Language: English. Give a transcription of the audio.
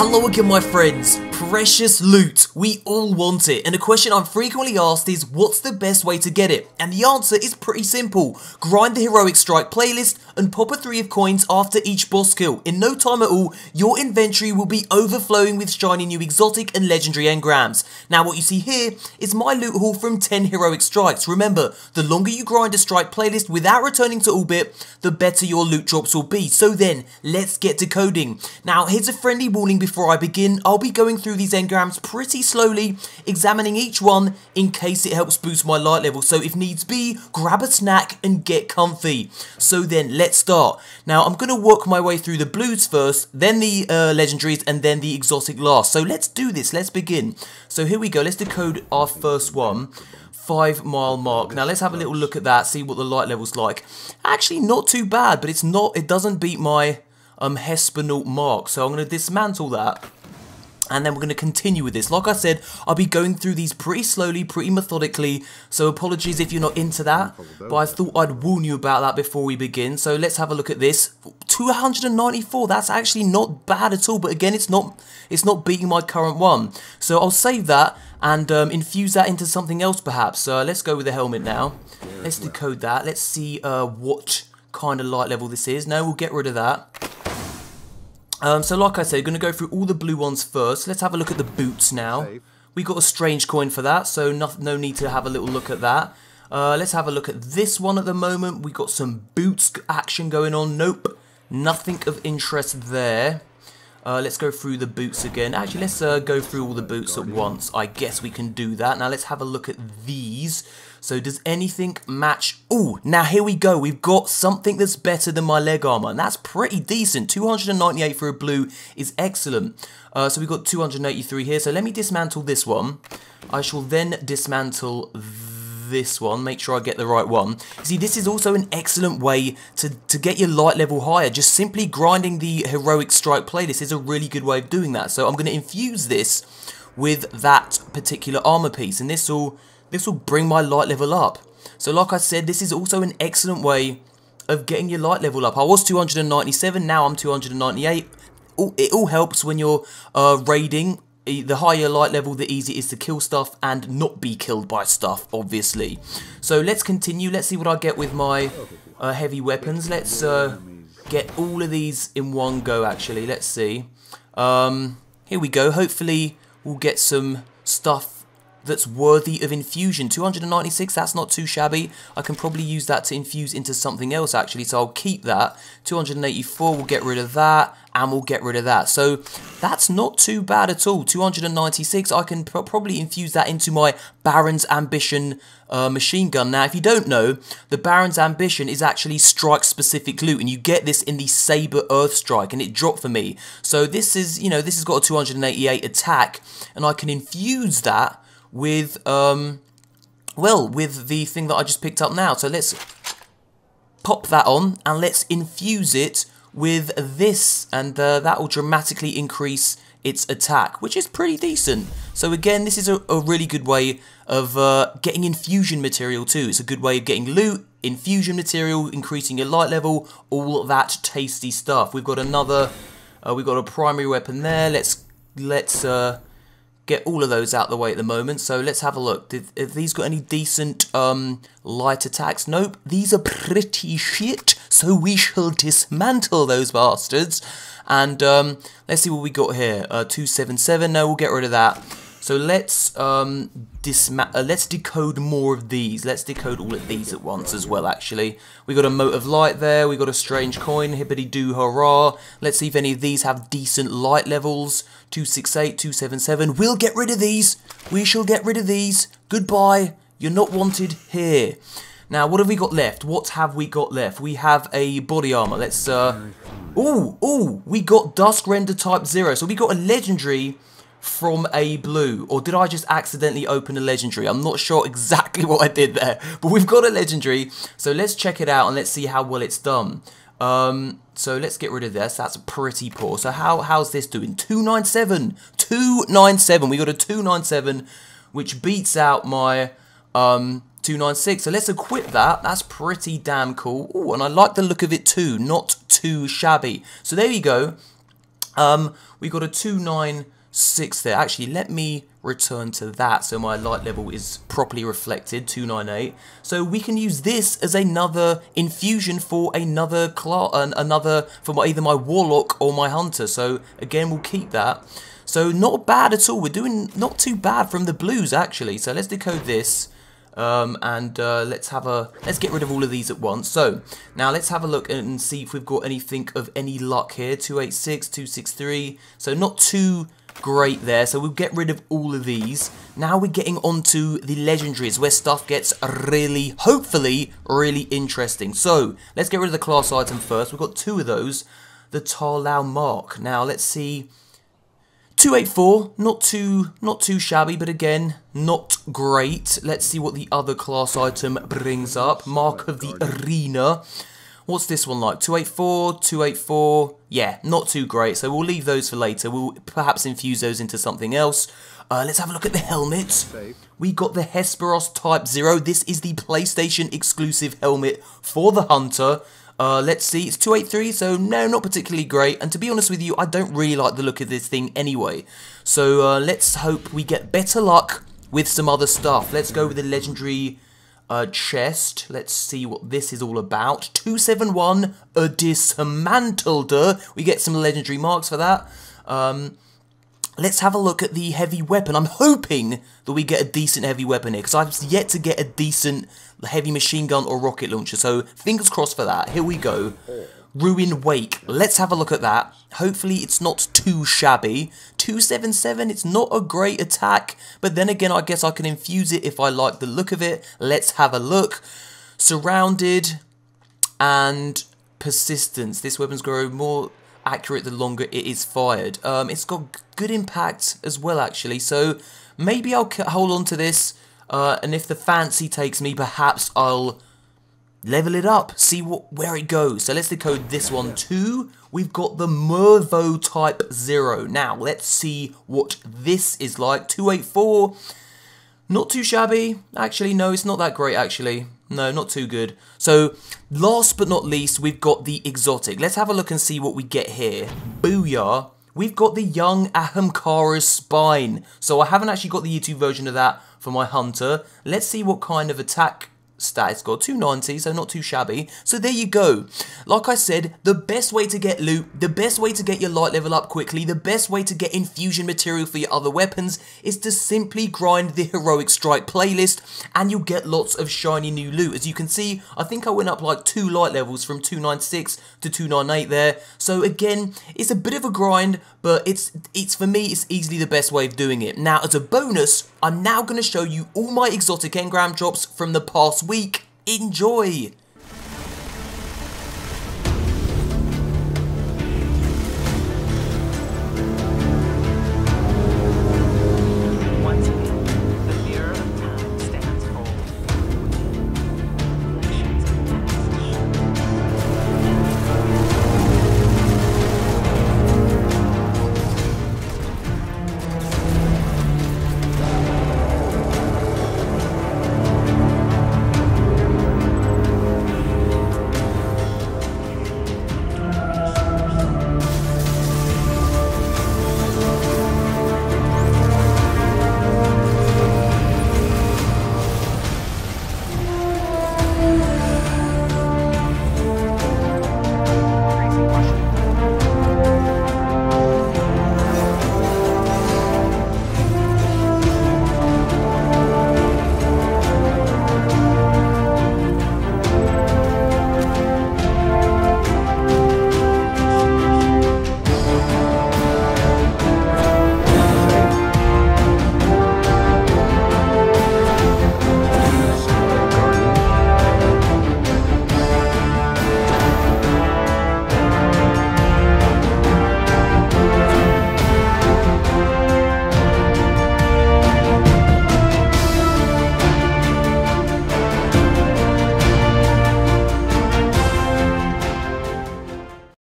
Hello again my friends, precious loot, we all want it, and a question I'm frequently asked is what's the best way to get it? And the answer is pretty simple, grind the Heroic Strike playlist and pop a 3 of coins after each boss kill. In no time at all, your inventory will be overflowing with shiny new exotic and legendary engrams. Now what you see here is my loot haul from 10 Heroic Strikes. Remember, the longer you grind a strike playlist without returning to Orbit, the better your loot drops will be. So then, let's get to coding. Now here's a friendly warning before I begin, I'll be going through these engrams pretty slowly, examining each one in case it helps boost my light level, so if needs be, grab a snack and get comfy. So then, let's start. Now I'm going to work my way through the blues first, then the legendaries, and then the exotic last. So let's do this, let's begin. So here we go, let's decode our first one. 5 mile mark. Now let's have a little look at that, see what the light level's like. Actually not too bad, but it doesn't beat my Hespernaut mark, so I'm going to dismantle that and then we're going to continue with this. Like I said, I'll be going through these pretty slowly, pretty methodically, so apologies if you're not into that, but I thought I'd warn you about that before we begin. So let's have a look at this. 294, that's actually not bad at all, but again it's not beating my current one, so I'll save that and infuse that into something else perhaps. Let's go with the helmet now. Let's decode that. Let's see what kind of light level this is. No, we'll get rid of that. So like I said, going to go through all the blue ones first. Let's have a look at the boots now. We got a strange coin for that, so no need to have a little look at that. Let's have a look at this one at the moment. We got some boots action going on. Nope, nothing of interest there. Let's go through the boots again. Actually, let's go through all the boots at once. I guess we can do that. Now let's have a look at these. So does anything match? Oh, now here we go. We've got something that's better than my leg armor, and that's pretty decent. 298 for a blue is excellent. So we've got 283 here. So let me dismantle this one. I shall then dismantle this one, make sure I get the right one. See, this is also an excellent way to get your light level higher. Just simply grinding the Heroic Strike playlist is a really good way of doing that. So I'm going to infuse this with that particular armor piece, and this will bring my light level up. So like I said, this is also an excellent way of getting your light level up. I was 297, now I'm 298. It all helps when you're raiding. The higher your light level, the easier it is to kill stuff and not be killed by stuff, obviously. So let's continue. Let's see what I get with my heavy weapons. Let's get all of these in one go, actually. Let's see. Here we go. Hopefully we'll get some stuff that's worthy of infusion. 296, that's not too shabby. I can probably use that to infuse into something else, actually, so I'll keep that. 284, we'll get rid of that, and we'll get rid of that. So that's not too bad at all. 296, I can probably infuse that into my Baron's Ambition machine gun. Now, if you don't know, the Baron's Ambition is actually strike-specific loot, and you get this in the Saber Earth Strike, and it dropped for me. So this is, you know, this has got a 288 attack, and I can infuse that with, well, with the thing that I just picked up now. So let's pop that on, and let's infuse it with this, and that will dramatically increase its attack, which is pretty decent. So again, this is a really good way of getting infusion material too. It's a good way of getting loot, infusion material, increasing your light level, all of that tasty stuff. We've got another, we've got a primary weapon there. Let's get all of those out the way at the moment. So let's have a look. Have these got any decent light attacks? Nope. These are pretty shit. So we shall dismantle those bastards. And let's see what we got here. 277. No, we'll get rid of that. So let's decode more of these. Let's decode all of these at once as well, actually. We got a Mote of Light there. We got a strange coin. Hippity-doo hurrah. Let's see if any of these have decent light levels. 268, 277. We'll get rid of these. We shall get rid of these. Goodbye. You're not wanted here. Now, what have we got left? What have we got left? We have a body armor. Let's, ooh, we got Dusk Render Type 0. So we got a legendary from a blue, or did I just accidentally open a legendary? I'm not sure exactly what I did there, but we've got a legendary, so let's check it out and let's see how well it's done. So let's get rid of this. That's pretty poor. So how's this doing? 297, 297. We got a 297, which beats out my 296. So let's equip that. That's pretty damn cool. Oh, and I like the look of it too. Not too shabby. So there you go. We got a 296 there. Actually, let me return to that so my light level is properly reflected, 298. So we can use this as another infusion for another class, for either my warlock or my hunter. So again, we'll keep that. So not bad at all. We're doing not too bad from the blues actually. So let's decode this. Let's get rid of all of these at once. So now let's have a look and see if we've got anything of any luck here. 286, 263. So not too great there. So we'll get rid of all of these. Now we're getting onto the legendaries where stuff gets really, hopefully, really interesting. So let's get rid of the class item first. We've got two of those. The Tarlau Mark. Now let's see. 284, not too shabby, but again, not great. Let's see what the other class item brings up. Mark of the Arena. What's this one like? 284, 284. Yeah, not too great, so we'll leave those for later. We'll perhaps infuse those into something else. Let's have a look at the helmet. We got the Hesperos Type 0. This is the PlayStation exclusive helmet for the Hunter. Let's see, it's 283, so no, not particularly great, and to be honest with you, I don't really like the look of this thing anyway. So let's hope we get better luck with some other stuff. Let's go with the legendary chest. Let's see what this is all about. 271, a dismantled. We get some legendary marks for that. Let's have a look at the heavy weapon. I'm hoping that we get a decent heavy weapon here, because I've yet to get a decent heavy machine gun or rocket launcher, so fingers crossed for that. Here we go. Ruin Wake. Let's have a look at that. Hopefully it's not too shabby. 277, it's not a great attack, but then again, I guess I can infuse it if I like the look of it. Let's have a look. Surrounded and Persistence. This weapon's grow more accurate the longer it is fired. It's got good impact as well, actually, so maybe I'll hold on to this, and if the fancy takes me, perhaps I'll level it up, see where it goes. So let's decode this one too. We've got the Mervo Type 0. Now, let's see what this is like. 284, not too shabby. Actually, no, it's not that great, actually. No, not too good. So, last but not least, we've got the exotic. Let's have a look and see what we get here. Booyah. We've got the young Ahamkara's Spine. So, I haven't actually got the YouTube version of that for my hunter. Let's see what kind of attack stat it's got. 290, so not too shabby. So there you go. Like I said, the best way to get loot, the best way to get your light level up quickly, the best way to get infusion material for your other weapons is to simply grind the Heroic Strike playlist, and you'll get lots of shiny new loot. As you can see, I think I went up like 2 light levels from 296 to 298 there. So again, it's a bit of a grind, but it's for me, it's easily the best way of doing it. Now, as a bonus, I'm now going to show you all my exotic engram drops from the past week. Enjoy!